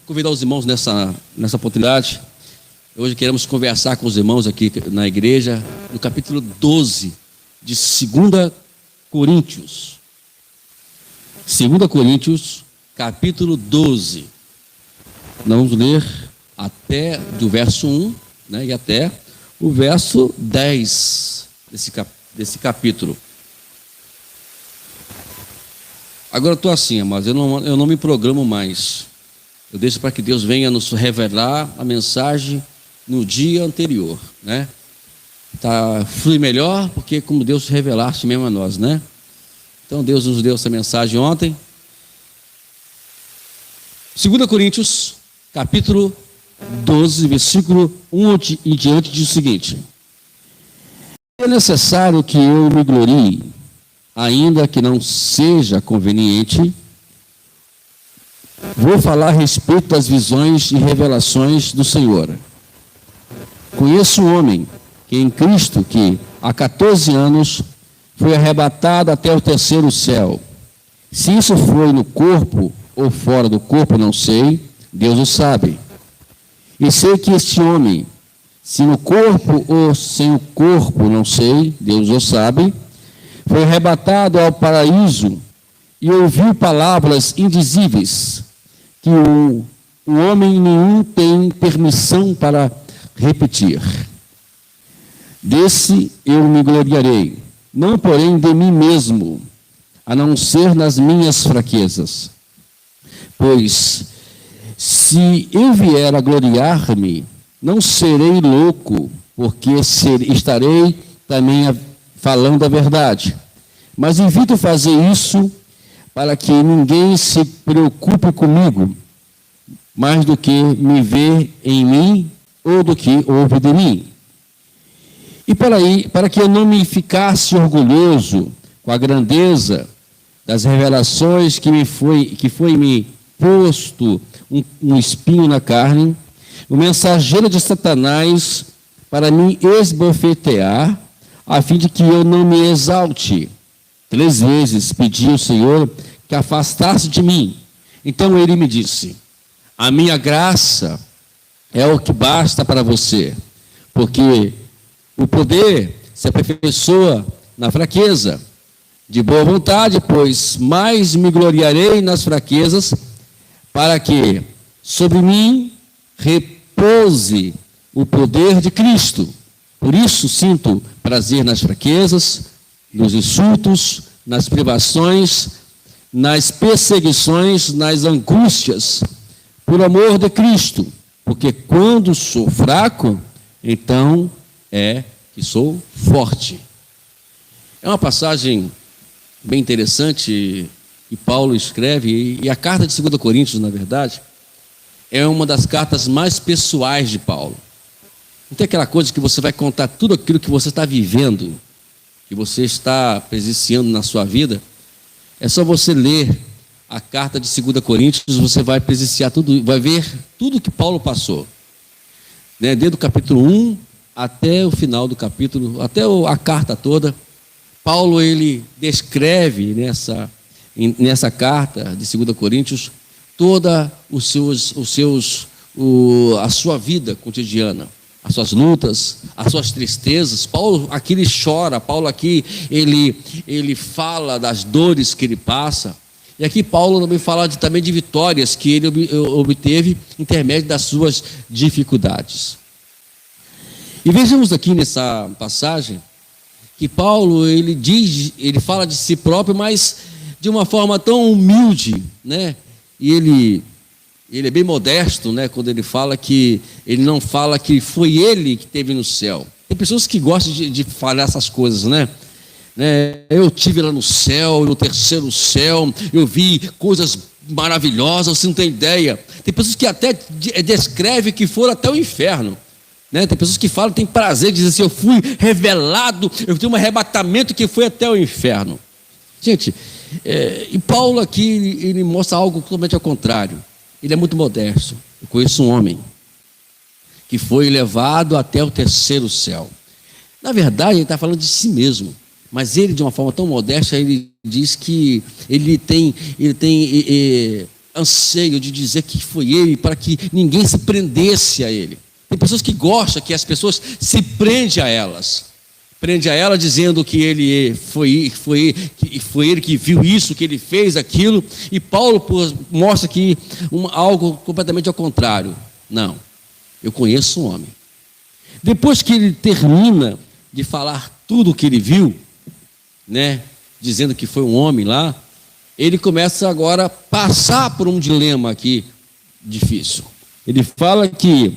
Convidar os irmãos nessa oportunidade. Hoje queremos conversar com os irmãos aqui na igreja, no capítulo 12 de 2 Coríntios. 2 Coríntios, capítulo 12. Nós vamos ler até do verso 1, né, e até o verso 10 desse capítulo. Agora eu estou assim, mas eu não me programo mais. Eu deixo para que Deus venha nos revelar a mensagem no dia anterior, né? Flui melhor, porque como Deus revelasse mesmo a nós, né? Então Deus nos deu essa mensagem ontem. 2 Coríntios, capítulo 12, versículo 1 em diante, diz o seguinte: é necessário que eu me glorie, ainda que não seja conveniente. Vou falar a respeito das visões e revelações do Senhor. Conheço um homem que em Cristo, que há 14 anos foi arrebatado até o terceiro céu. Se isso foi no corpo ou fora do corpo, não sei, Deus o sabe. E sei que este homem, se no corpo ou sem o corpo, não sei, Deus o sabe, foi arrebatado ao paraíso e ouviu palavras indizíveis, que o homem nenhum tem permissão para repetir. Desse eu me gloriarei, não porém de mim mesmo, a não ser nas minhas fraquezas. Pois, se eu vier a gloriar-me, não serei louco, porque estarei também falando a verdade. Mas evito fazer isso para que ninguém se preocupe comigo, mais do que me ver em mim ou do que ouve de mim. E para que eu não me ficasse orgulhoso com a grandeza das revelações que foi me posto um espinho na carne, o mensageiro de Satanás para me esbofetear, a fim de que eu não me exalte. 3 vezes pedi ao Senhor que afastasse de mim. Então ele me disse: a minha graça é o que basta para você, porque o poder se aperfeiçoa na fraqueza. De boa vontade, pois mais me gloriarei nas fraquezas, para que sobre mim repouse o poder de Cristo. Por isso sinto prazer nas fraquezas, nos insultos, nas privações, nas perseguições, nas angústias, por amor de Cristo. Porque quando sou fraco, então é que sou forte. É uma passagem bem interessante que Paulo escreve, e a carta de 2 Coríntios, na verdade, é uma das cartas mais pessoais de Paulo. Não tem aquela coisa que você vai contar tudo aquilo que você está vivendo, que você está presenciando na sua vida. É só você ler a carta de 2 Coríntios, você vai presenciar tudo, vai ver tudo que Paulo passou, né? Desde o capítulo 1 até o final do capítulo, até a carta toda. Paulo, ele descreve nessa carta de 2 Coríntios toda a sua vida cotidiana, as suas lutas, as suas tristezas. Paulo aqui ele chora, Paulo aqui ele fala das dores que ele passa. E aqui Paulo também fala também de vitórias que ele obteve intermédio das suas dificuldades. E vejamos aqui nessa passagem que Paulo ele fala de si próprio, mas de uma forma tão humilde, né? E ele é bem modesto, né? Quando ele fala que ele não fala que foi ele que esteve no céu. Tem pessoas que gostam de falar essas coisas, né? Eu estive lá no céu, no terceiro céu, eu vi coisas maravilhosas, você não tem ideia. Tem pessoas que até descrevem que foram até o inferno, né? Tem pessoas que falam, tem prazer, dizem assim: eu fui revelado, eu tive um arrebatamento que foi até o inferno. Gente, e Paulo aqui, ele mostra algo totalmente ao contrário. Ele é muito modesto. Eu conheço um homem que foi levado até o terceiro céu. Na verdade, ele está falando de si mesmo. Mas ele, de uma forma tão modesta, ele diz que ele tem anseio de dizer que foi ele, para que ninguém se prendesse a ele. Tem pessoas que gostam que as pessoas se prendem a elas. Prende a ela dizendo que ele foi ele que viu isso, que ele fez aquilo. E Paulo mostra aqui algo completamente ao contrário. Não, eu conheço um homem. Depois que ele termina de falar tudo o que ele viu, né, dizendo que foi um homem lá, ele começa agora a passar por um dilema aqui difícil. Ele fala que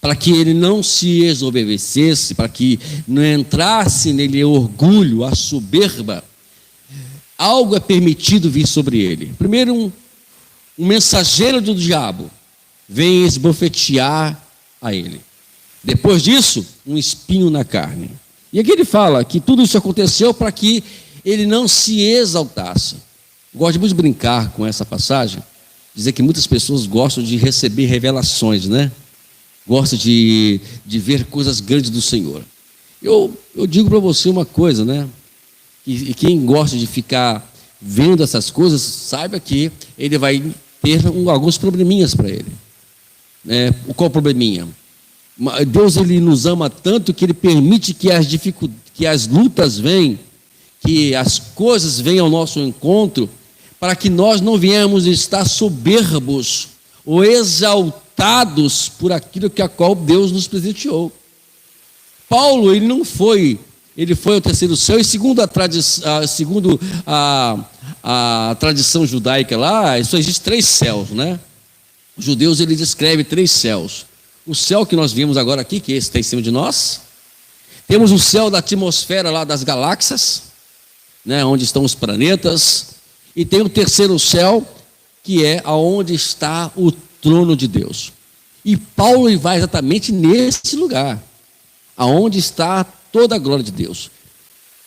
para que ele não se exorbecesse, para que não entrasse nele o orgulho, a soberba, algo é permitido vir sobre ele. Primeiro, um mensageiro do diabo vem esbofetear a ele. Depois disso, um espinho na carne. E aqui ele fala que tudo isso aconteceu para que ele não se exaltasse. Gosto muito de brincar com essa passagem, dizer que muitas pessoas gostam de receber revelações, né? Gostam de ver coisas grandes do Senhor. Eu digo para você uma coisa, né? E quem gosta de ficar vendo essas coisas, saiba que ele vai ter alguns probleminhas para ele. Qual probleminha? Deus, ele nos ama tanto que ele permite que as lutas venham, que as coisas venham ao nosso encontro, para que nós não venhamos estar soberbos ou exaltados por aquilo que a qual Deus nos presenteou. Paulo, ele não foi, ele foi ao terceiro céu, e segundo a tradição judaica lá, só existe 3 céus, né? Os judeus, ele descreve 3 céus. O céu que nós vimos agora aqui, que esse está em cima de nós. Temos o céu da atmosfera lá das galáxias, né, onde estão os planetas. E tem o terceiro céu, que é aonde está o trono de Deus. E Paulo vai exatamente nesse lugar, aonde está toda a glória de Deus.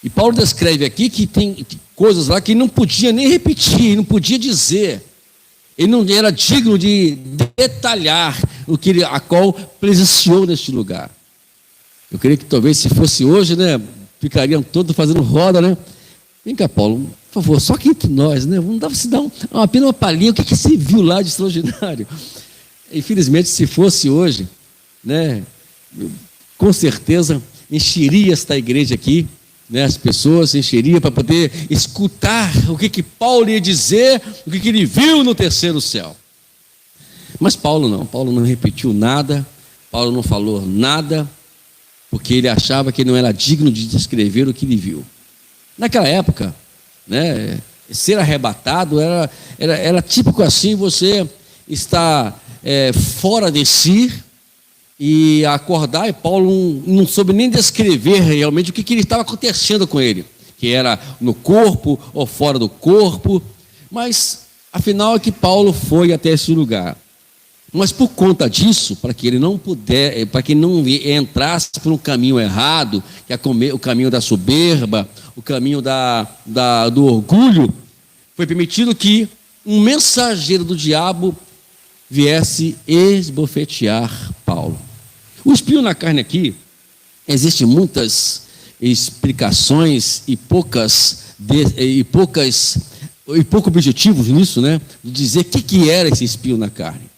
E Paulo descreve aqui que tem coisas lá que ele não podia nem repetir, não podia dizer. Ele não era digno de detalhar a qual presenciou neste lugar. Eu creio que talvez se fosse hoje, né, ficariam todos fazendo roda, né? Vem cá, Paulo, por favor, só aqui entre nós, né? Vamos dar apenas uma palhinha, o que se viu lá de extraordinário? Infelizmente, se fosse hoje, né, com certeza encheria esta igreja aqui, né, as pessoas encheriam para poder escutar o que Paulo ia dizer, o que ele viu no terceiro céu. Mas Paulo não repetiu nada, Paulo não falou nada, porque ele achava que ele não era digno de descrever o que ele viu. Naquela época, né, ser arrebatado era típico assim, você está fora de si e acordar, e Paulo não soube nem descrever realmente o que ele estava acontecendo com ele, que era no corpo ou fora do corpo, mas afinal é que Paulo foi até esse lugar. Mas por conta disso, para que ele não entrasse por um caminho errado, que é o caminho da soberba, o caminho do orgulho, foi permitido que um mensageiro do diabo viesse esbofetear Paulo. O espinho na carne aqui, existem muitas explicações e poucos objetivos nisso, né? De dizer o que era esse espinho na carne.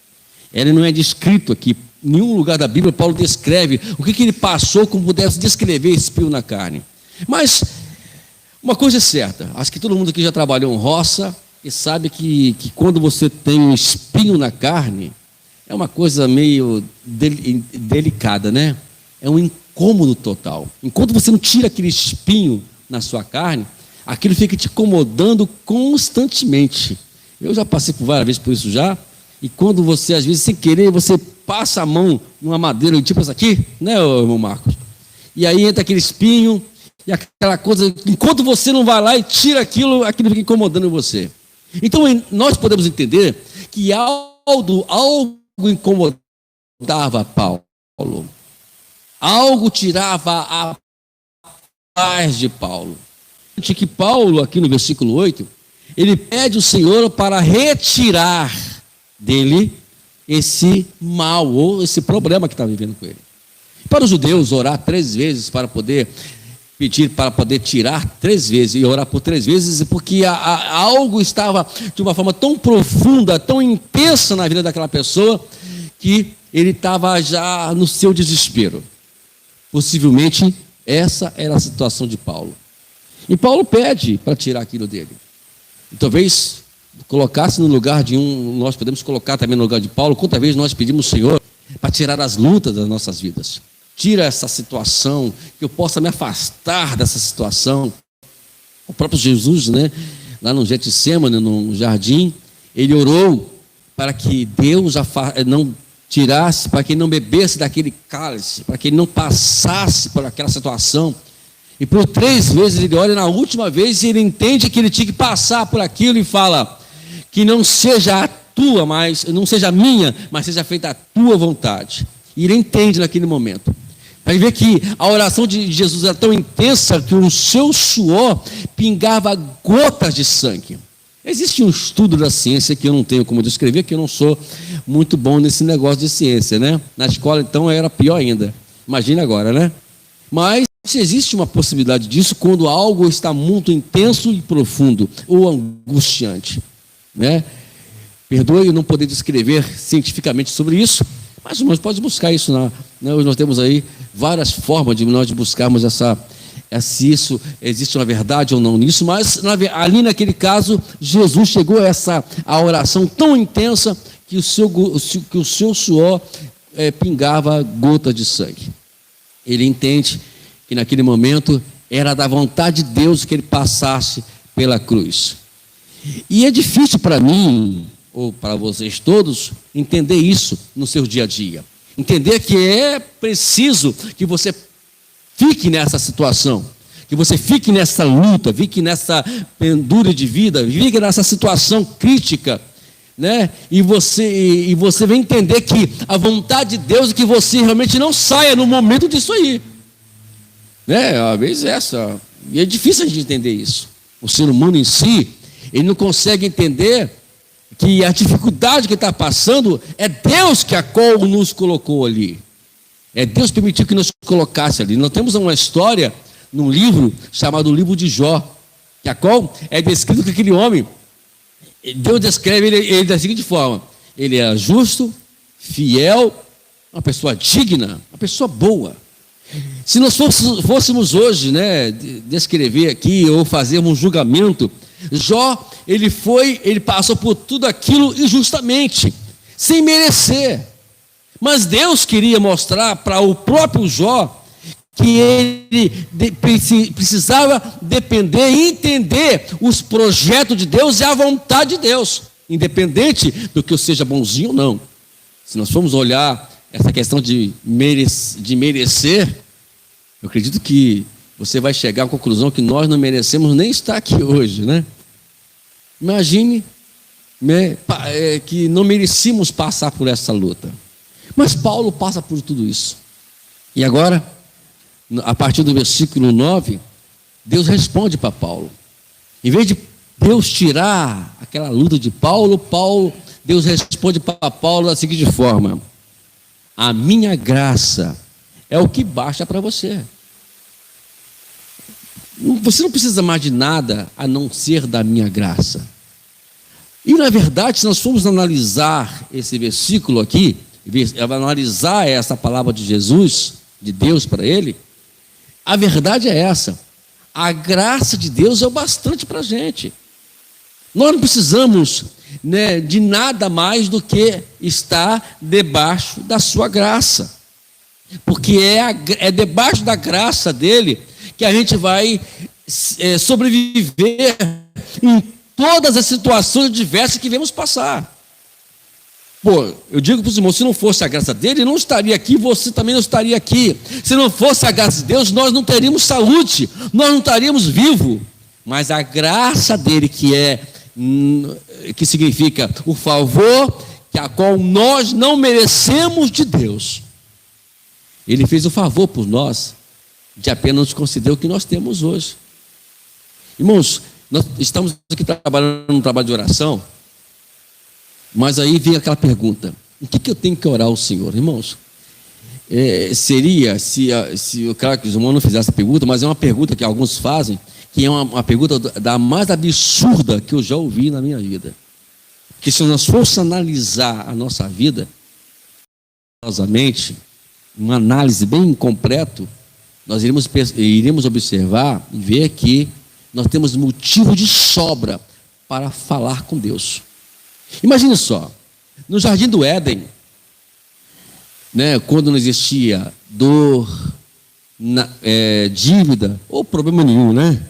Ele não é descrito aqui, em nenhum lugar da Bíblia Paulo descreve o que ele passou, como pudesse descrever esse espinho na carne. Mas uma coisa é certa, acho que todo mundo aqui já trabalhou em roça e sabe que quando você tem um espinho na carne, é uma coisa meio delicada, né? É um incômodo total. Enquanto você não tira aquele espinho na sua carne, aquilo fica te incomodando constantemente. Eu já passei por várias vezes por isso já. E quando você, às vezes, sem querer, você passa a mão numa madeira, tipo essa aqui, né, irmão Marcos? E aí entra aquele espinho, e aquela coisa, enquanto você não vai lá e tira aquilo fica incomodando você. Então, nós podemos entender que algo incomodava Paulo. Algo tirava a paz de Paulo. Que Paulo, aqui no versículo 8, ele pede ao Senhor para retirar dele esse mal ou esse problema que está vivendo com ele. Para os judeus, orar 3 vezes para poder pedir para poder tirar 3 vezes e orar por 3 vezes, porque algo estava de uma forma tão profunda, tão intensa na vida daquela pessoa, que ele estava já no seu desespero. Possivelmente, essa era a situação de Paulo. E Paulo pede para tirar aquilo dele. E talvez colocasse no lugar de nós podemos colocar também no lugar de Paulo, quantas vezes nós pedimos ao Senhor para tirar as lutas das nossas vidas. Tira essa situação, que eu possa me afastar dessa situação. O próprio Jesus, né, lá no Getsêmani, no jardim, ele orou para que Deus não tirasse, para que ele não bebesse daquele cálice, para que ele não passasse por aquela situação. E por 3 vezes ele ora, e na última vez ele entende que ele tinha que passar por aquilo e fala: que não seja a tua, não seja a minha, mas seja feita a tua vontade. E ele entende naquele momento. Vai ver que a oração de Jesus era tão intensa que o seu suor pingava gotas de sangue. Existe um estudo da ciência que eu não tenho como descrever, que eu não sou muito bom nesse negócio de ciência, né? Na escola, então, era pior ainda. Imagina agora, né? Mas existe uma possibilidade disso quando algo está muito intenso e profundo, ou angustiante, né? Perdoe eu não poder descrever cientificamente sobre isso, mas nós podemos buscar isso. Nós temos aí várias formas de nós buscarmos se isso existe uma verdade ou não nisso, mas ali naquele caso, Jesus chegou a oração tão intensa que o seu suor pingava gotas de sangue. Ele entende que naquele momento era da vontade de Deus que ele passasse pela cruz. E é difícil para mim, ou para vocês todos, entender isso no seu dia a dia. Entender que é preciso que você fique nessa situação, que você fique nessa luta, fique nessa pendura de vida, fique nessa situação crítica, né? E você vem entender que a vontade de Deus é que você realmente não saia no momento disso aí, né? Às vezes e é difícil a gente entender isso. O ser humano em si, ele não consegue entender que a dificuldade que está passando é Deus que a qual nos colocou ali. É Deus que permitiu que nos colocasse ali. Nós temos uma história num livro chamado o livro de Jó, que a qual é descrito que aquele homem, Deus descreve ele da seguinte forma: ele era justo, fiel, uma pessoa digna, uma pessoa boa. Se nós fôssemos hoje, né, descrever aqui ou fazermos um julgamento, Jó, ele passou por tudo aquilo injustamente, sem merecer. Mas Deus queria mostrar para o próprio Jó que ele precisava depender e entender os projetos de Deus e a vontade de Deus, independente do que eu seja bonzinho ou não. Se nós formos olhar essa questão de merecer, eu acredito que você vai chegar à conclusão que nós não merecemos nem estar aqui hoje, né? Imagine, né, que não merecíamos passar por essa luta. Mas Paulo passa por tudo isso. E agora, a partir do versículo 9, Deus responde para Paulo. Em vez de Deus tirar aquela luta de Paulo, Deus responde para Paulo da seguinte forma: a minha graça é o que basta para você. Você não precisa mais de nada a não ser da minha graça. E na verdade, se nós formos analisar esse versículo aqui, analisar essa palavra de Jesus, de Deus para ele, a verdade é essa: a graça de Deus é o bastante para a gente. Nós não precisamos, né, de nada mais do que estar debaixo da sua graça, porque é debaixo da graça dele que a gente vai sobreviver em todas as situações diversas que vamos passar. Pô, eu digo para os irmãos, se não fosse a graça dele, ele não estaria aqui, você também não estaria aqui. Se não fosse a graça de Deus, nós não teríamos saúde, nós não estaríamos vivos. Mas a graça dele, que significa o favor, que a qual nós não merecemos de Deus, ele fez o favor por nós, de apenas nos conceder o que nós temos hoje. Irmãos, nós estamos aqui trabalhando num trabalho de oração, mas aí vem aquela pergunta: o que eu tenho que orar ao Senhor? Irmãos, seria, claro que os irmãos não fizessem essa pergunta, mas é uma pergunta que alguns fazem, que é uma pergunta da mais absurda que eu já ouvi na minha vida. Que se nós fosse analisar a nossa vida, uma análise bem completa, nós iremos observar e ver que nós temos motivo de sobra para falar com Deus. Imagine só, no Jardim do Éden, né, quando não existia dor, dívida ou problema nenhum, né?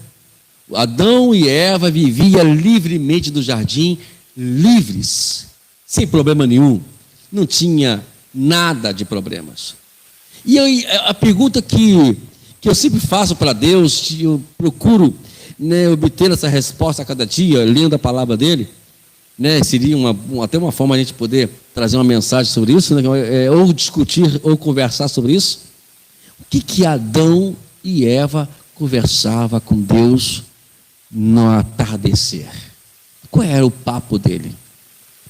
Adão e Eva viviam livremente do jardim, livres, sem problema nenhum, não tinha nada de problemas. E a pergunta que eu sempre faço para Deus, eu procuro, né, obter essa resposta a cada dia, lendo a palavra dele, né, seria até uma forma a gente poder trazer uma mensagem sobre isso, né, ou discutir, ou conversar sobre isso. O que Adão e Eva conversavam com Deus no atardecer? Qual era o papo dele?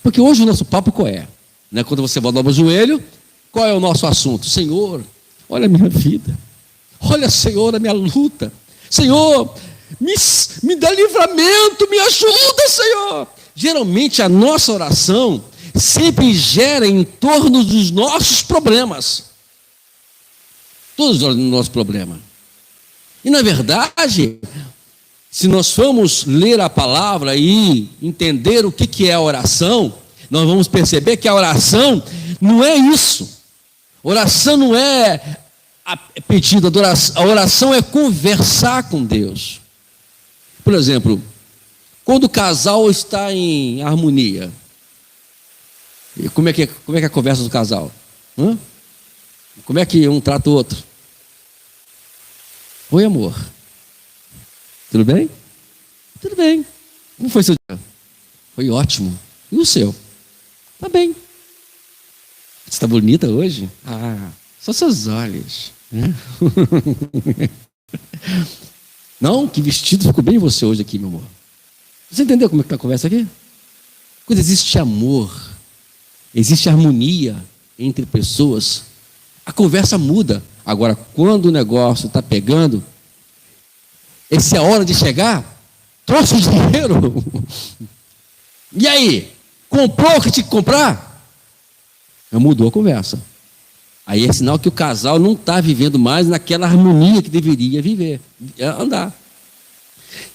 Porque hoje o nosso papo qual é? Né, quando você dobra o joelho, qual é o nosso assunto? Senhor, olha a minha vida. Olha, Senhor, a minha luta. Senhor, me dá livramento, me ajuda, Senhor. Geralmente a nossa oração sempre gera em torno dos nossos problemas. Todos os nossos problemas. E na verdade, se nós formos ler a palavra e entender o que é a oração, nós vamos perceber que a oração não é isso. Oração não é pedido, a oração é conversar com Deus. Por exemplo, quando o casal está em harmonia, como é que é a conversa do casal? Como é que um trata o outro? Oi, amor. Tudo bem? Tudo bem. Como foi seu dia? Foi ótimo. E o seu? Tá bem. Você está bonita hoje? Só seus olhos. Não, que vestido ficou bem em você hoje aqui, meu amor. Você entendeu como é que está a conversa aqui? Quando existe amor, existe harmonia entre pessoas, a conversa muda. Agora, quando o negócio está pegando, essa é a hora de chegar, trouxe o dinheiro. E aí? Comprou o que tinha que comprar? Mudou a conversa. Aí é sinal que o casal não está vivendo mais naquela harmonia que deveria viver, andar.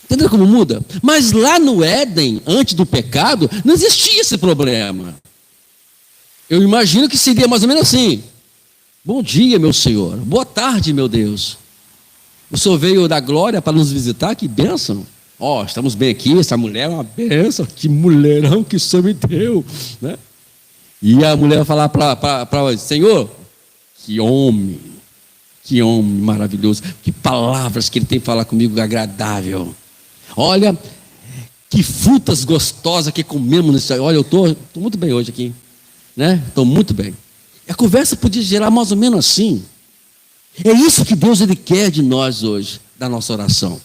Entendeu como muda? Mas lá no Éden, antes do pecado, não existia esse problema. Eu imagino que seria mais ou menos assim: bom dia, meu Senhor. Boa tarde, meu Deus. O Senhor veio da glória para nos visitar, que bênção. Estamos bem aqui, essa mulher é uma bênção, que mulherão que o Senhor me deu, né? E a mulher vai falar para Senhor, que homem maravilhoso, que palavras que ele tem para falar comigo, agradável. Olha, que frutas gostosas que comemos nesse. Olha, eu estou muito bem hoje aqui, né? Estou muito bem. A conversa podia gerar mais ou menos assim. É isso que Deus ele quer de nós hoje, da nossa oração.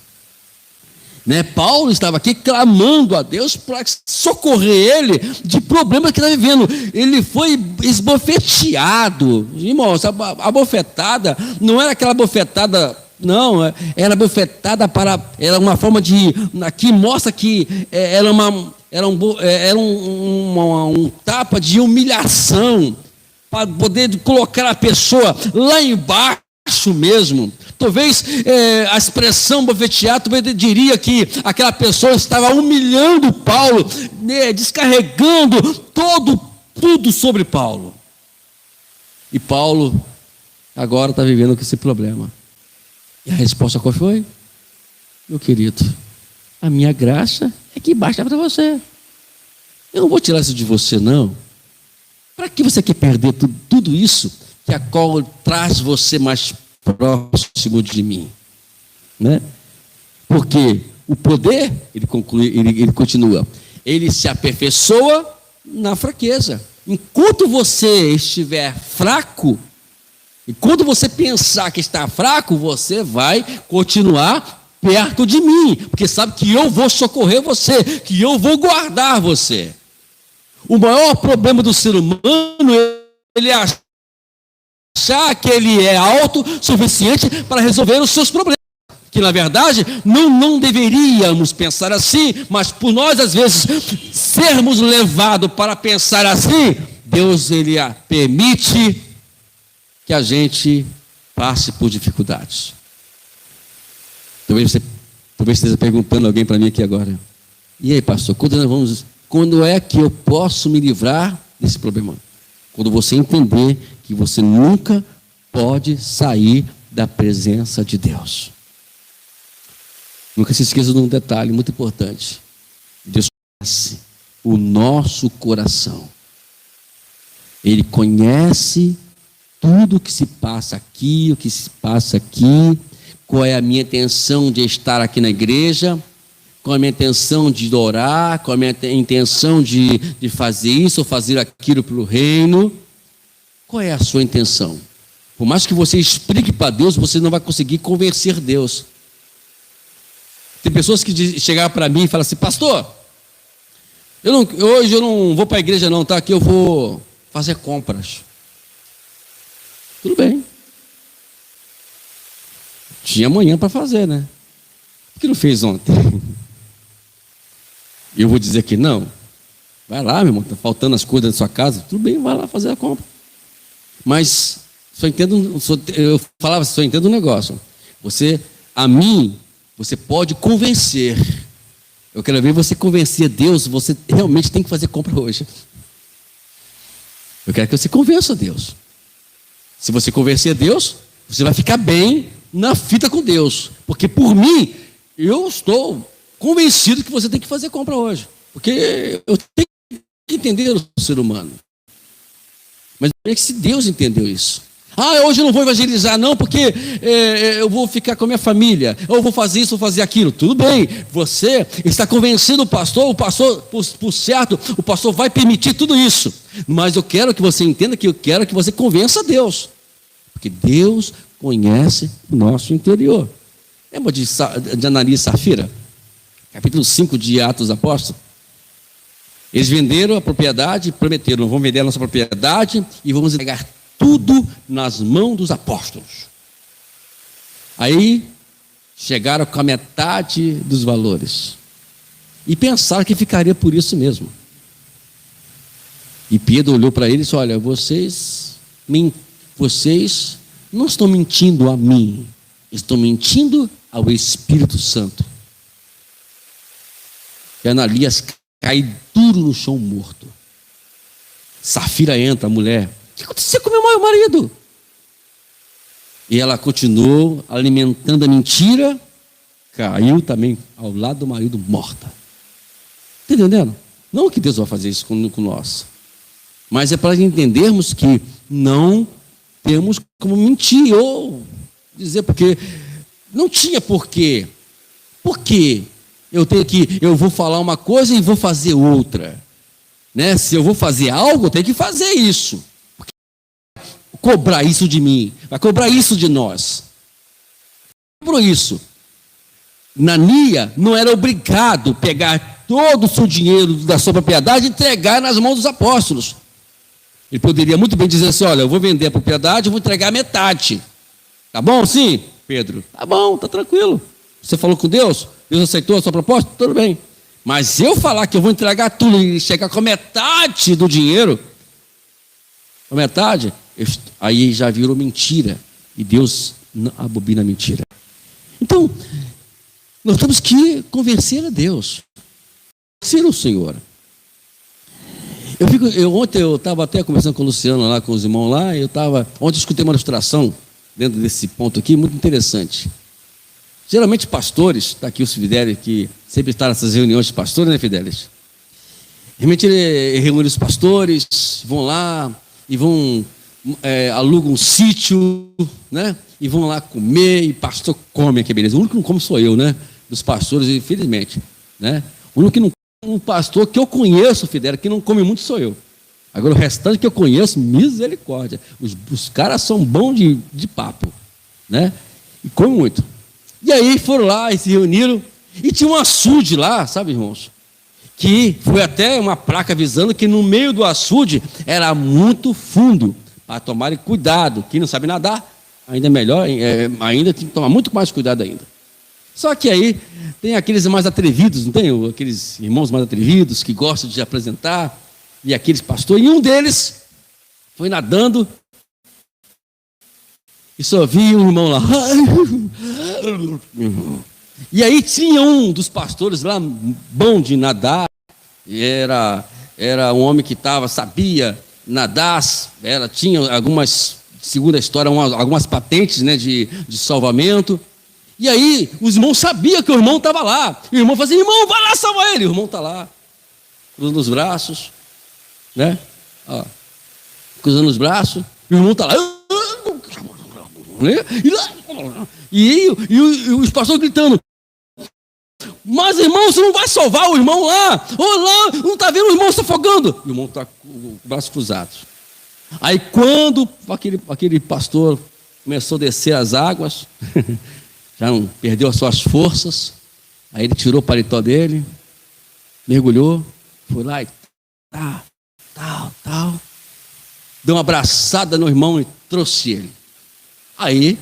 Né? Paulo estava aqui clamando a Deus para socorrer ele de problemas que está vivendo. Ele foi esbofeteado. Irmãos, a bofetada não era aquela bofetada, não, era bofetada era uma forma de. Aqui mostra que era um tapa de humilhação, para poder colocar a pessoa lá embaixo mesmo. Talvez a expressão bofetear, talvez diria que aquela pessoa estava humilhando Paulo, né, descarregando tudo sobre Paulo. E Paulo agora está vivendo com esse problema. E a resposta qual foi? Meu querido, a minha graça é que basta para você. Eu não vou tirar isso de você, não. Para que você quer perder tudo isso que a qual traz você mais próximo de mim, né? Porque o poder, ele continua, ele se aperfeiçoa na fraqueza. Enquanto você estiver fraco, enquanto você pensar que está fraco, você vai continuar perto de mim, porque sabe que eu vou socorrer você, que eu vou guardar você. O maior problema do ser humano, ele acha achar que ele é autossuficiente para resolver os seus problemas. Que na verdade não deveríamos pensar assim, mas por nós às vezes sermos levados para pensar assim, Deus ele permite que a gente passe por dificuldades. Talvez você esteja perguntando alguém para mim aqui agora: e aí, pastor, quando é que eu posso me livrar desse problema? Quando você entender que você nunca pode sair da presença de Deus. Nunca se esqueça de um detalhe muito importante: Deus conhece o nosso coração. Ele conhece tudo o que se passa aqui, o que se passa aqui, qual é a minha intenção de estar aqui na igreja, qual é a minha intenção de orar, qual é a minha intenção de fazer isso ou fazer aquilo pelo reino. Qual é a sua intenção? Por mais que você explique para Deus, você não vai conseguir convencer Deus. Tem pessoas que chegaram para mim e falam assim: pastor, hoje eu não vou para a igreja não, tá? Aqui eu vou fazer compras. Tudo bem. Tinha amanhã para fazer, né? Por que não fez ontem? Eu vou dizer que não. Vai lá, meu irmão, está faltando as coisas da sua casa. Tudo bem, vai lá fazer a compra. Mas só entendo um negócio. Você pode convencer. Eu quero ver você convencer Deus. Você realmente tem que fazer compra hoje. Eu quero que você convença Deus. Se você convencer Deus, você vai ficar bem na fita com Deus. Porque por mim, eu estou convencido que você tem que fazer compra hoje. Porque eu tenho que entender o ser humano. Mas é que se Deus entendeu isso. Hoje eu não vou evangelizar não, porque eu vou ficar com a minha família, eu vou fazer isso, vou fazer aquilo. Tudo bem, você está convencendo o pastor, por certo, o pastor vai permitir tudo isso. Mas eu quero que você entenda que eu quero que você convença a Deus. Porque Deus conhece o nosso interior. Lembra de Ananias e Safira? Capítulo 5 de Atos dos Apóstolos. Eles venderam a propriedade, prometeram: vamos vender a nossa propriedade e vamos entregar tudo nas mãos dos apóstolos. Aí chegaram com a metade dos valores e pensaram que ficaria por isso mesmo. E Pedro olhou para eles e disse: olha, vocês não estão mentindo a mim, estão mentindo ao Espírito Santo. E Ananias cai duro no chão morto. Safira entra, a mulher: o que aconteceu com meu marido? E ela continuou alimentando a mentira, caiu também ao lado do marido morta. Está entendendo? Não que Deus vai fazer isso com nós, mas é para entendermos que não temos como mentir ou dizer, porque não tinha porquê. Por quê? Eu vou falar uma coisa e vou fazer outra, né? Se eu vou fazer algo, eu tenho que fazer isso. Cobrar isso de mim, vai cobrar isso de nós. Por isso, Ananias não era obrigado a pegar todo o seu dinheiro da sua propriedade e entregar nas mãos dos apóstolos. Ele poderia muito bem dizer assim: olha, eu vou vender a propriedade, eu vou entregar metade. Tá bom, sim, Pedro? Tá bom, tá tranquilo. Você falou com Deus? Deus aceitou a sua proposta? Tudo bem. Mas eu falar que eu vou entregar tudo e chegar com a metade do dinheiro, a metade, aí já virou mentira. E Deus abobina a mentira. Então, nós temos que convencer a Deus, convencer o Senhor. Ontem eu estava até conversando com o Luciano lá, com os irmãos lá. Ontem eu escutei uma ilustração dentro desse ponto aqui, muito interessante. Geralmente pastores, está aqui o Fidelis, que sempre está nessas reuniões de pastores, né, Fidelis? Realmente ele reúne os pastores, vão lá e alugam um sítio, né? E vão lá comer, e pastor come, que beleza. O único que não come sou eu, né? Dos pastores, infelizmente, né? O único que não come, um pastor que eu conheço, Fidelis, que não come muito sou eu. Agora o restante que eu conheço, misericórdia. Os caras são bons de papo, né? E comem muito. E aí foram lá e se reuniram, e tinha um açude lá, sabe, irmãos? Que foi até uma placa avisando que no meio do açude era muito fundo. a tomarem cuidado. Quem não sabe nadar, ainda é melhor, ainda tem que tomar muito mais cuidado ainda. Só que aí tem aqueles mais atrevidos, não tem? Aqueles irmãos mais atrevidos que gostam de apresentar, e aqueles pastores, e um deles foi nadando e só via um irmão lá. E aí tinha um dos pastores lá, bom de nadar, e era um homem que sabia nadar, tinha algumas, segundo a história, algumas patentes, né, de salvamento. E aí os irmãos sabiam que o irmão estava lá. E o irmão falou assim: irmão, vai lá salvar ele. O irmão está lá, cruzando os braços, né? Ó, cruzando os braços. E o irmão está lá. E os pastores gritando: mas irmão, você não vai salvar o irmão lá? Lá, não está vendo o irmão se afogando? E o irmão está com o braço cruzado. Aí quando aquele pastor começou a descer as águas, já não perdeu as suas forças, aí ele tirou o paletó dele, mergulhou, foi lá e tal, deu uma abraçada no irmão e trouxe ele. Aí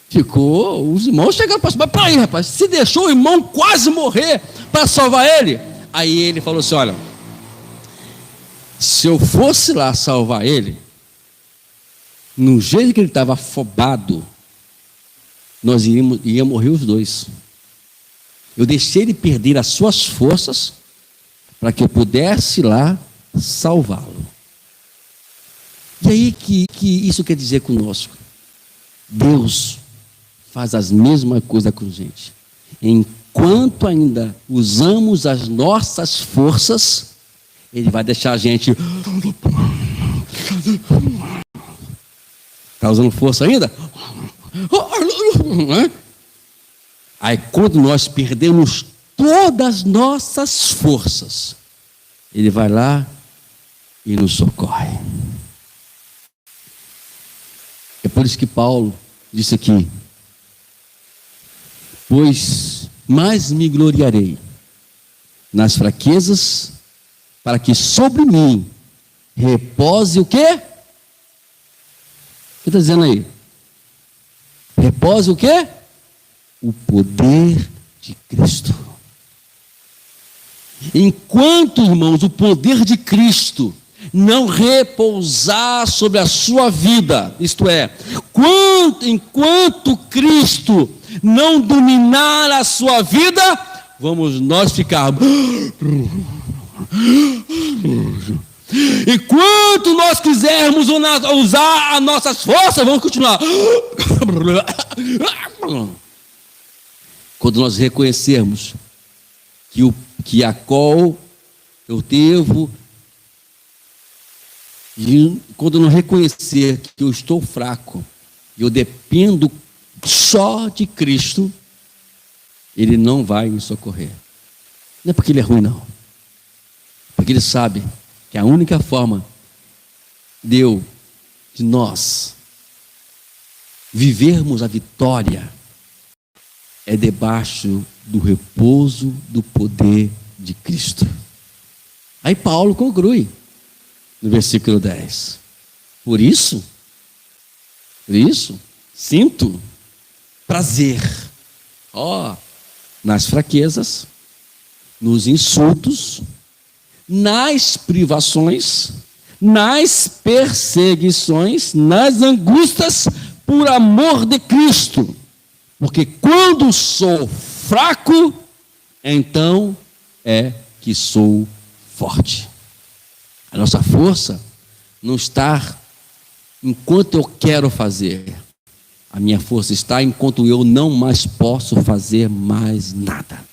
ficou, os irmãos chegaram para mas peraí, rapaz, se deixou o irmão quase morrer para salvar ele. Aí ele falou assim: olha, se eu fosse lá salvar ele, no jeito que ele estava afobado, nós íamos morrer os dois. Eu deixei ele perder as suas forças para que eu pudesse lá salvá-lo. E aí que isso quer dizer conosco? Deus faz as mesmas coisas com a gente. Enquanto ainda usamos as nossas forças, Ele vai deixar a gente... Está usando força ainda? Aí quando nós perdemos todas as nossas forças, Ele vai lá e nos socorre. É por isso que Paulo disse aqui: pois mais me gloriarei nas fraquezas, para que sobre mim repose o quê? O que está dizendo aí? Repose o quê? O poder de Cristo. Enquanto, irmãos, o poder de Cristo não repousar sobre a sua vida, isto é, enquanto Cristo não dominar a sua vida, vamos nós ficar... Enquanto nós quisermos usar as nossas forças, vamos continuar. Quando nós reconhecermos que a qual eu devo, e quando eu não reconhecer que eu estou fraco, eu dependo só de Cristo, Ele não vai me socorrer. Não é porque Ele é ruim, não. Porque Ele sabe que a única forma de nós vivermos a vitória é debaixo do repouso do poder de Cristo. Aí Paulo conclui no versículo 10: por isso sinto prazer, nas fraquezas, nos insultos, nas privações, nas perseguições, nas angústias, por amor de Cristo. Porque quando sou fraco, então é que sou forte. A nossa força não está enquanto eu quero fazer. A minha força está enquanto eu não mais posso fazer mais nada.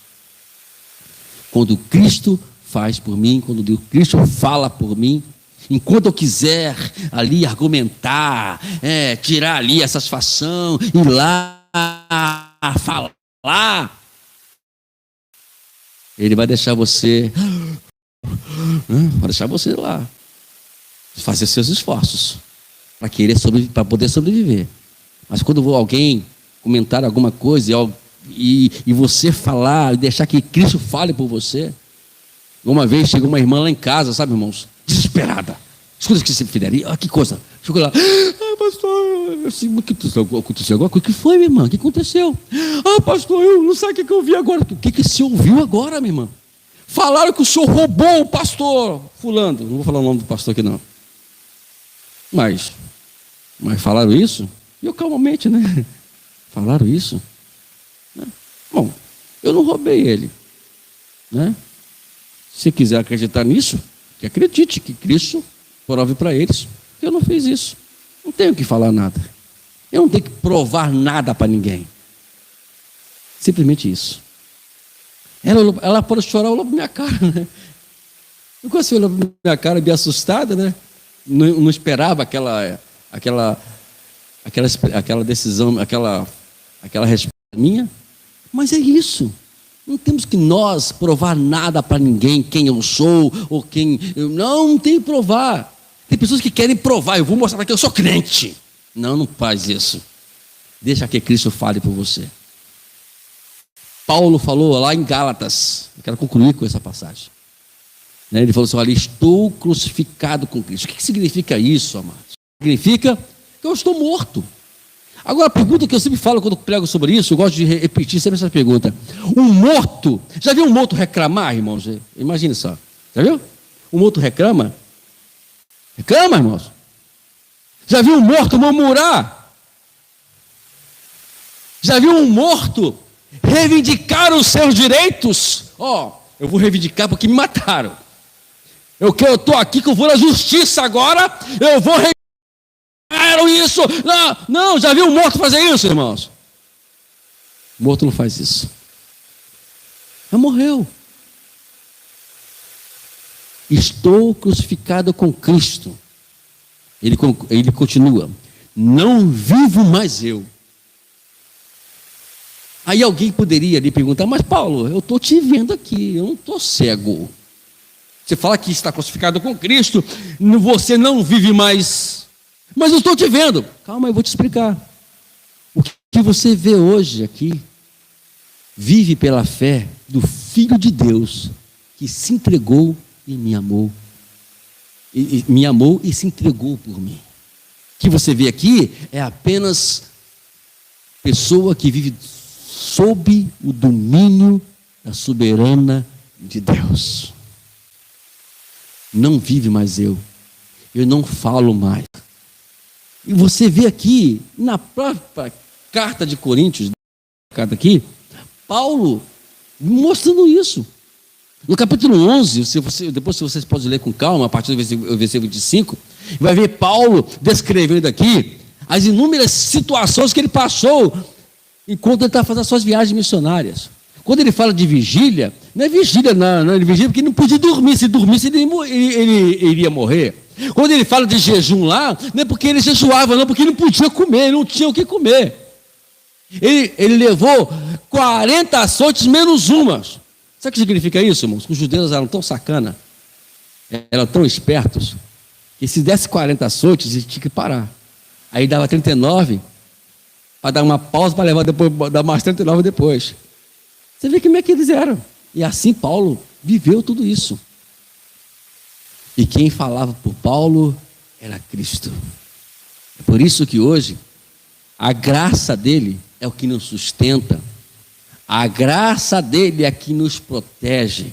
Quando Cristo faz por mim, quando Cristo fala por mim, enquanto eu quiser ali argumentar, tirar ali a satisfação, ir lá falar, Ele vai deixar você, lá, fazer seus esforços para poder sobreviver. Mas quando alguém comentar alguma coisa e você falar, e deixar que Cristo fale por você. Uma vez chegou uma irmã lá em casa, sabe, irmãos? Desesperada. As coisas que se fizeram. Que coisa. Chegou lá, pastor, o que aconteceu agora? O que foi, minha irmã? O que aconteceu? Pastor, eu não sei o que eu vi agora. O que você ouviu agora, minha irmã? Falaram que o senhor roubou o pastor fulano. Não vou falar o nome do pastor aqui, não. Mas falaram isso? E eu calmamente, né? Falaram isso? Bom, eu não roubei ele, né? Se quiser acreditar nisso, que acredite que Cristo prove para eles que eu não fiz isso. Não tenho que falar nada. Eu não tenho que provar nada para ninguém. Simplesmente isso. Ela pode chorar, olhou para minha cara, né? Eu quase olhou para minha cara, bem assustada, né? Não esperava aquela decisão, aquela resposta minha. Mas é isso. Não temos que nós provar nada para ninguém, quem eu sou, ou quem... Não tem que provar. Tem pessoas que querem provar, eu vou mostrar para que eu sou crente. Não faz isso. Deixa que Cristo fale por você. Paulo falou lá em Gálatas, eu quero concluir com essa passagem. Ele falou assim, olha, estou crucificado com Cristo. O que significa isso, amados? Significa que eu estou morto. Agora, a pergunta que eu sempre falo quando prego sobre isso, eu gosto de repetir sempre essa pergunta. Um morto, já viu um morto reclamar, irmãos? Imagine só, já viu? Um morto reclama? Reclama, irmãos? Já viu um morto murmurar? Já viu um morto reivindicar os seus direitos? Eu vou reivindicar porque me mataram. Eu estou aqui que eu vou na justiça agora, eu vou reivindicar isso. Não, já viu um morto fazer isso, irmãos? O morto não faz isso. Já morreu. Estou crucificado com Cristo. Ele continua. Não vivo mais eu. Aí alguém poderia lhe perguntar, mas Paulo, eu estou te vendo aqui, eu não estou cego. Você fala que está crucificado com Cristo, você não vive mais. Mas eu estou te vendo. Calma, eu vou te explicar. O que você vê hoje aqui, vive pela fé do Filho de Deus, que se entregou e me amou. Me amou e se entregou por mim. O que você vê aqui é apenas pessoa que vive sob o domínio da soberana de Deus. Não vive mais eu não falo mais. E você vê aqui, na própria carta de Coríntios, aqui, Paulo mostrando isso. No capítulo 11, depois se vocês podem ler com calma, a partir do versículo 25, vai ver Paulo descrevendo aqui as inúmeras situações que ele passou enquanto ele está fazendo as suas viagens missionárias. Quando ele fala de vigília, não é vigília, não, ele vigia porque ele não podia dormir. Se dormisse, ele iria morrer. Quando ele fala de jejum lá, não é porque ele jejuava, não, porque ele não podia comer, não tinha o que comer. Ele levou 40 açoites menos uma. Sabe o que significa isso, irmãos? Que os judeus eram tão sacana, eram tão espertos, que se desse 40 açoites, ele tinha que parar. Aí dava 39, para dar uma pausa, para levar depois, dar mais 39 depois. Você vê como é que eles eram. E assim Paulo viveu tudo isso. E quem falava por Paulo era Cristo. É por isso que hoje, a graça dele é o que nos sustenta. A graça dele é a que nos protege.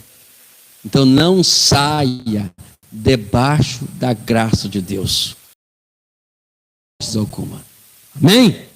Então não saia debaixo da graça de Deus. Alguma. Amém?